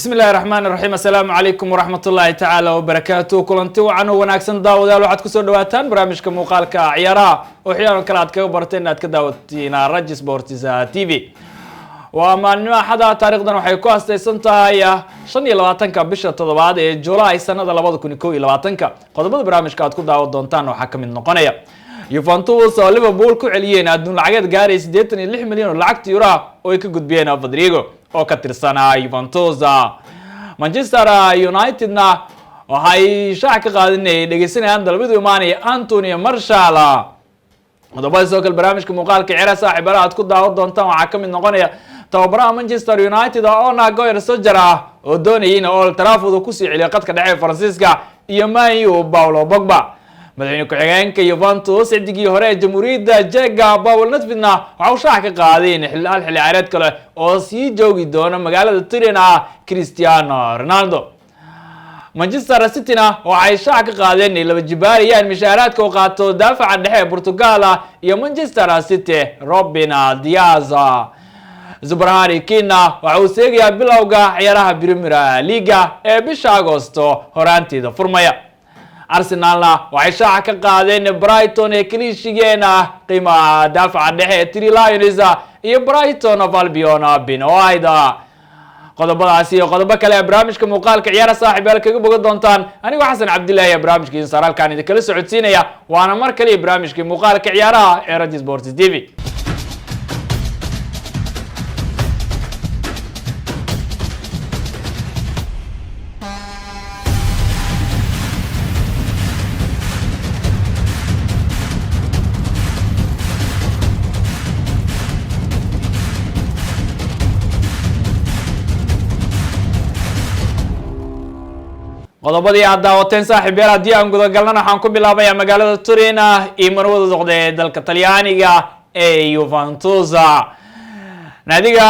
بسم الله الرحمن الرحيم السلام عليكم ورحمة الله تعالى وبركاته كلنتي وعنو وناكسن داوديال waxaad ku soo dhawaataan barnaamijka muuqaalka ciyaaraha oo xiyaan kala aad kaga barteen inaad ka daawatiin Rajis Sports TV waa maalmo xada taariikhdan waxay ku astaysan tahay 25ka bisha toddobaad ee July sanada 2021 qodobada barnaamijka aad ku daawan doontaan waxa kamid noqonaya Juventus oo Liverpool ku celiyeen adduun lacageed gaaray 86 milyan oo lacagta euro oo ay ka gudbiyeen Rodrigo oo ka tirsanaa Juventus Manchester United na waxay shaac ka qaadinayeen dhageysanayaan dalbadu imaanaya Anthony Martial qodobada soo kale barnaamijka muuqaalka ciyaaraha saaxiibada aad ku daawan doontaan waxa kamid noqonaya tababaraha Manchester United oo Nagoyer Sojara oo doonayay in Old Trafford ku sii celiyo qadka dhexe Faransiiska iyo Man U Paulo Pogba madaxweyne ku-xigeenka Juventus ciddigii hore ee Jamhuuriyadda Czech Pavel Nedved waxa uu shaac ka qaaday in xilli ciyaareed kale oo sii joogi doona magaalada Turin Cristiano Ronaldo Manchester City waxay shaac ka qaadeen in laba jibaariyaan mishaaraadka oo qaato daafaca dhexe ee Portugal iyo Manchester City Ruben Dias Zubrahari Kina waxa uu seegayaa bilowga ciyaaraha Premier League ee bisha Agoosto horaanteeda furmaya Arsenal waxay shaac ka qaadeen Brighton ee kaliishigeena qiimaha daafaca dhexe ee Three Lions iyo Brighton of Albion Benoit qodobadaasi iyo qodobo kale barnaamijka muuqaalka ciyaaraha saaxiibayaal kaga bogan doontaan aniga Xasan Cabdullaahi ee barnaamijkiisa saraalkan idin kala socodsiinaya waana mar kale barnaamijka muuqaalka ciyaaraha ee Rajis Sports TV qodobadii aad daawateen saaxiibayaal haddii aan guda galnana waxaan ku bilaabayaa magaalada Turin iyo marwada socday dalka Talyaaniga ee Juventus naadiga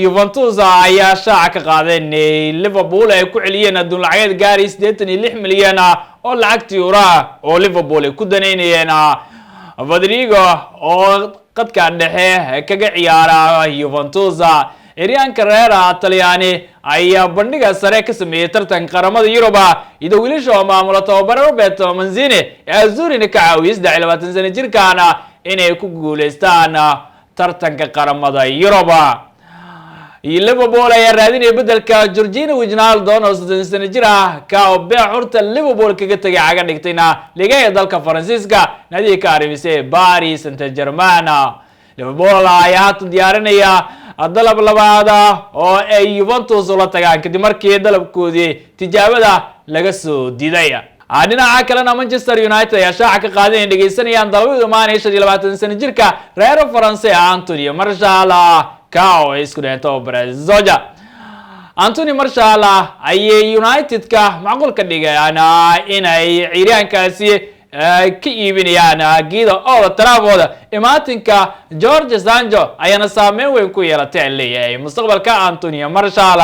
Juventus ayaa shaac ka qaadeen Liverpool ay ku celiyeen adduun lacageed gaaray 86 milyan oo lacagta euro oo Liverpool ay ku daneynayeen Rodrigo oo qadka dhexe kaga ciyaara Juventus Iryanka Reera Talyaani ayaa bandhiga sare ka sameeyay tartanka qaramada Yurub iyadoo wiilasha maamula tababare Roberto Mancini ee Azzurri ka caawiyay 23 sano jirkaana inay ku guuleystaan tartanka qaramada Yurub Liverpool ayaa raadinay bedelka Jorginho Wijnaldum oo 30 sano jir ka oo baac horta Liverpool kaga tagay caga dhigtayna liga dalka Faransiiska naadiga ka arrimisay Paris Saint-Germain Liverpool ayaa diyaarinaya dalab labaad oo ay Juventus la tagaan kadib markii dalabkoodii tijaabada laga soo diiday dhinaca kalena Manchester United ayaa shaac ka qaaday in dhageysanayaan dalabada imaanaya 25 sano jirka reer Faranse Anthony Martial ka oo isku dheento Brazil Anthony Martial ayay United ka macquul ka dhigayaan inay ciyaaryahankaasi ka iibinayaan Guido Old Trafford imaatinka George Sancho ayana saameyn weyn ku yeelatay leeyahay mustaqbalka Anthony Martial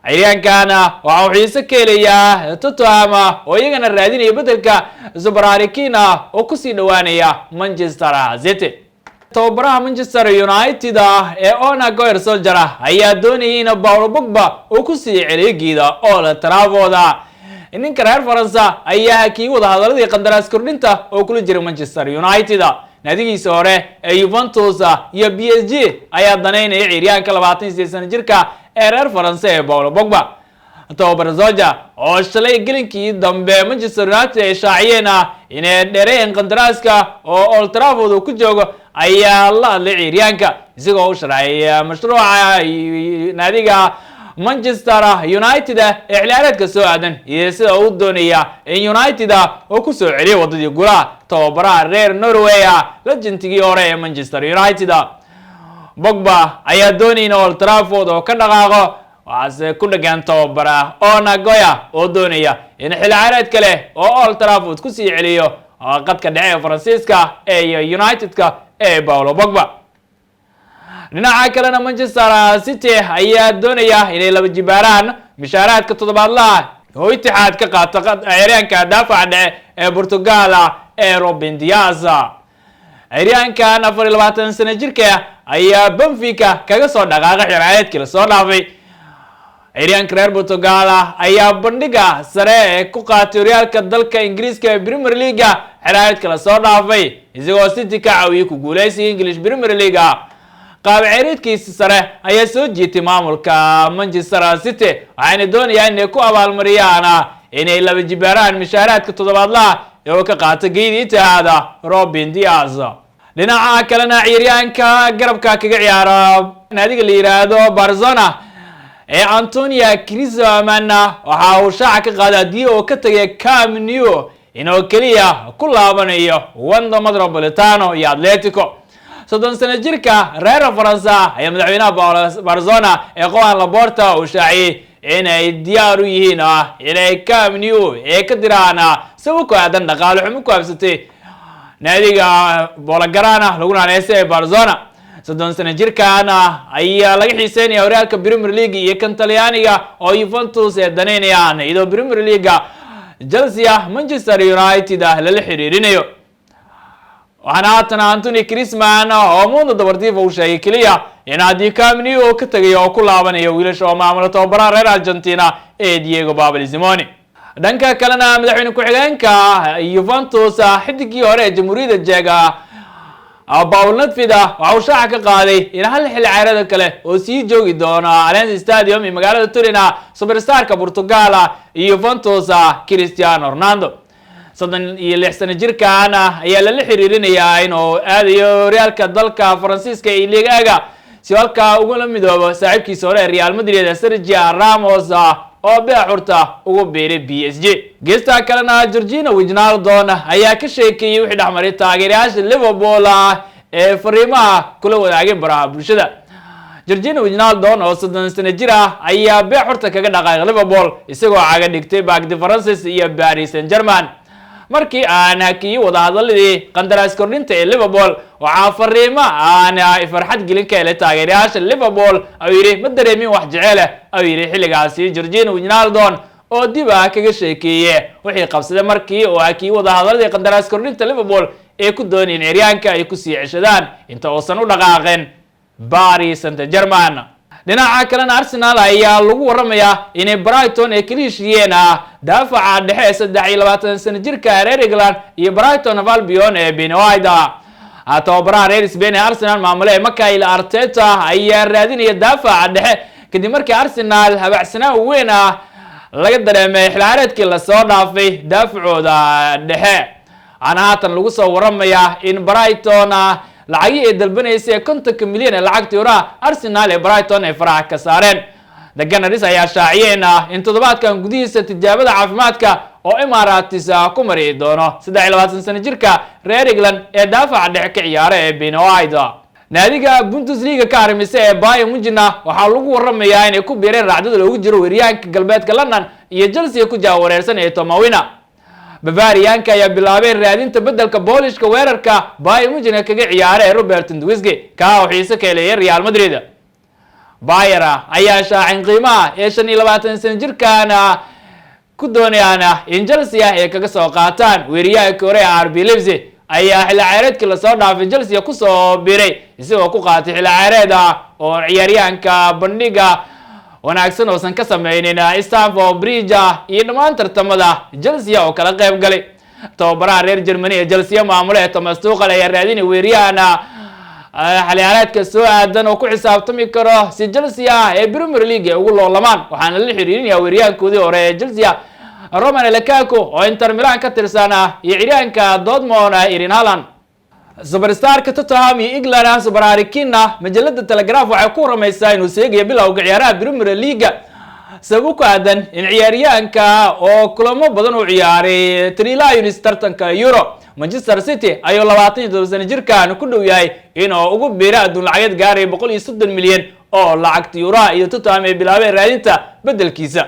ciyaaryahankana waxa uu xiiso ka helayaa Tottenham oo iyagana raadinaya bedelka Zubrahari Kina oo ku sii dhawaanaya Manchester City tababaraha Manchester United ee Nagoyer Sojara ayaa doonayay in Paulo Pogba uu ku sii celiyo Guido Old Trafford ninka reer Faransa ayaa kii wada hadaladii qandaraas kordhinta oo kula jiray Manchester United naadigiisa hore ee Juventus iyo PSG ayaa daneynaya ciyaaryahanka 28 sano jirka ee reer Faransa ee Paulo Pogba tababare Soja oo shalay gelinkii dambe Manchester United ay shaaciyeen inay dheereen qandaraaska oo Old Trafford ku joogo ayaa la hadlay ciyaaryahanka isagoo u sharaxay mashruuca naadiga Manchester United ee ciyaareedka soo aadan iyo sida uu doonaya in United oo ku soo celiyo wadadii golaha tababaraha reer Norway legendkii hore ee Manchester United Pogba ayaa doonaya in Old Trafford oo ka dhaqaaqo waase ku dhagan tababaraha Nagoya oo doonaya in xilli ciyaareed kale oo Old Trafford ku sii celiyo qadka dhexe ee Faransiiska ee United-ka ee Paulo Pogba dhinaca kalena Manchester City ayaa doonaya inay laba jibaaraan mishaaraadka toddobaadlaha oo Itixaad ka qaato ciyaaryahanka daafaca dhexe ee Portugal ee Ruben Dias ciyaaryahankan 24 sano jirka ayaa Benfica kaga soo dhaqaaqay ciyaareedkii la soo dhaafay ciyaaryahanka reer Portugal ayaa bandhiga sare ku qaatay horyaalka dalka Ingiriiska ee Premier League xilaayeedka la soo dhaafay isagoo City ka caawiyay ku guuleysiga English Premier League. qaab ciyaareedkiisa sare ayaa soo jiitay maamulka Manchester City waxayna doonayaan inay ku abaalmariyaan inay laba jibaaraan mishaaraadka toddobaadlaha ee ka qaatay geeditaada Ruben Dias. dhinaca kalena ciyaaryahanka garabka kaga ciyaara naadiga la yiraahdo Barcelona ee Antonio Griezmann waxa uu shaaca ka qaaday hadii uu ka tagay Camp Nou inuu kaliya ku laabanayo Wanda Metropolitano iyo Atletico. 30 sano jirka reer Faransa ayaa madaxweynaha Barcelona ee Joan Laporta uu shaaciyay inay diyaar u yihiin inay Camp Nou ee ka diraan sabab ku aadan dhaqaale xumo ku habsatay naadiga Blaugrana laguna aaneysay Barcelona. 30 sano jirkan ayaa laga xiiseynaya horyaalka Premier League iyo kan Talyaaniga oo Juventus ee daneynayaan iyadoo Premier League Chelsea Manchester United lala xiriirinayo. waxaana haatan Antonio Griezmann oo Mundo Deportivo uu sheegay kaliya in haddii Camp Nou ka tagay oo ku laabanayo wiilasha oo maamula tababaraha reer Argentina ee Diego Pablo Simeone. dhanka kalena madaxweyne ku-xigeenka Juventus xidigii hore ee Jamhuuriyadda Czech Paul Nedved waxa uu shaaca ka qaaday in hal xil ciyaareed kale oo sii joogi doona Allianz Stadium ee magaalada Turin superstarka Portugal iyo Juventus Cristiano Ronaldo. 36 sano jirkan ayaa la xiriirinayaa inuu aadayo horyaalka dalka Faransiiska ee Ligue 1 si halka ugu la midoobo saaxiibkiisa hore Real Madrid Sergio Ramos oo baaxurta ugu biiray PSG. geesta kalena Georgina Wijnaldum ayaa ka sheekeeyay wixii dhaxmaray taageerayaasha Liverpool ee fariimaha kula wadaagay baraha bulshada. Georgina Wijnaldum oo 30 sano jir ayaa baaxurta kaga dhaqaaqay Liverpool isagoo caga dhigtay Parc des Princes iyo Paris Saint-Germain. markii aan kii wada hadalladii qandaraas kordhinta ee Liverpool waxa fariimo aan farxad gelin ka helay taageerayaasha Liverpool ay yiri ma dareemin wax jecel ay yiri xilligaasi Georgina Wijnaldum oo dib kaga sheekeeyay wixii qabsaday markii oo kii wada hadalladii qandaraas kordhinta Liverpool ee ku dooneen ciyaaryahanka ay ku sii ceshadaan inta uusan u dhaqaaqin Paris Saint-Germain. dhinaca kalena Arsenal ayaa lagu waramayaa inay Brighton ay kala heshiiyeen daafaca dhexe 23 sano jirka reer England iyo Brighton of Albion ee Ben White. tababaraha reer Spain ee Arsenal maamule Mikel Arteta ayaa raadinaya daafaca dhexe kadib markii Arsenal habacsanaa weyn laga dareemay xilaareedkii la soo dhaafay daafacooda dhexe. ana haatan lagu soo waramayaa in Brighton lacagii ay dalbanaysay 50 milyan ee lacagta euro Arsenal ee Brighton ay faraha ka saareen. The Gunners ayaa shaaciyeen in toddobaadkan gudihiisa tijaabada caafimaadka oo Emirates ku mari doono 23 sano jirka reer England ee daafaca dhexe ka ciyaara ee Ben White. naadiga Bundesliga ka arimisay ee Bayern Munich waxaa lagu waramayaa inay ku biireen raacdada loogu jiro weeryahanka galbeedka London iyo Chelsea ku jaawareersan ee Thomas Werner. Bavarianka ayaa bilaabay raadinta bedelka Boolishka weerarka Bayern Munich kaga ciyaaray Robert Lewandowski ka xiise ka leeyahay Real Madrid. Bayern ayaa shaacin qiimaha ee 25 sano jirkan ku doonayaan in Chelsea ay kaga soo qaataan weeryahanka hore RB Leipzig ayaa xil ciyaareedkii la soo dhaafay Chelsea ku soo biiray isagoo ku qaatay xil ciyaareed oo ciyaaryahanka bandhiga wanaagsan oo san ka sameeyeen Stamford Bridge iyo dhammaan tartamada Chelsea oo kala qayb galay. tababaraha reer Germany ee Chelsea maamule Thomas Tuchel ayaa raadinay weeryahan xilaareedka soo aadan oo ku xisaabtami karo si Chelsea ee Premier League ugu loolamaan waxaana la xiriirinayaa weeryahankoodii hore ee Chelsea Romelu Lukaku oo Inter Milan ka tirsan iyo ciyaaryahanka Dortmund Erling Haaland. superstarka Tottenham iyo England Super Harry Kane majalada Telegraph waxay ku ramaysaa inuu seegayo bilowga ciyaaraha Premier League sabab ku aadan in ciyaaryahanka oo kulamo badan u ciyaaray 3 Lions tartanka Euro. Manchester City ayuu 27 sano jirkan ku dhow yahay inuu ugu biiro adduun lacageed gaaray 130 milyan oo lacagta euro iyo Tottenham ay bilaabeen raadinta bedelkiisa.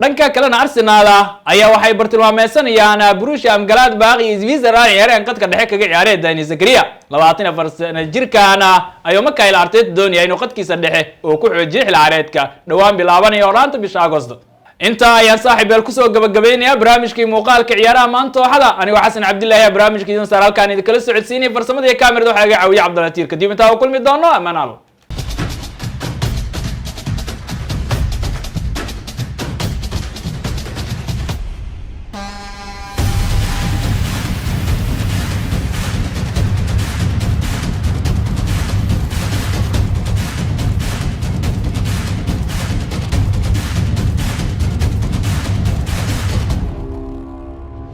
dhanka kalena Arsenal ayaa waxay bartilmaameedsanayaan Borussia Mönchengladbach iyo Switzerland ciyaaryahan qadka dhexe kaga ciyaaray Dani Zakaria 24 sano jirkan ayuu Mikel Arteta doonayay inuu qadkiisa dhexe oo ku xoojiyo xil ciyaareedka dhawaan bilaabanayo horaanta bisha Agosto. inta ayaan saaxiibeel ku soo gabagabeynaya barnaamijkii muuqaalka ciyaaraha maanta waxada anigu Xasan Cabdullaahi barnaamijkii idin saar halkaan idin kala socodsiinay farsamada iyo kaamirada waxa iga caawiya Cabdulatiir kadib inta uu kulmi doono amaan.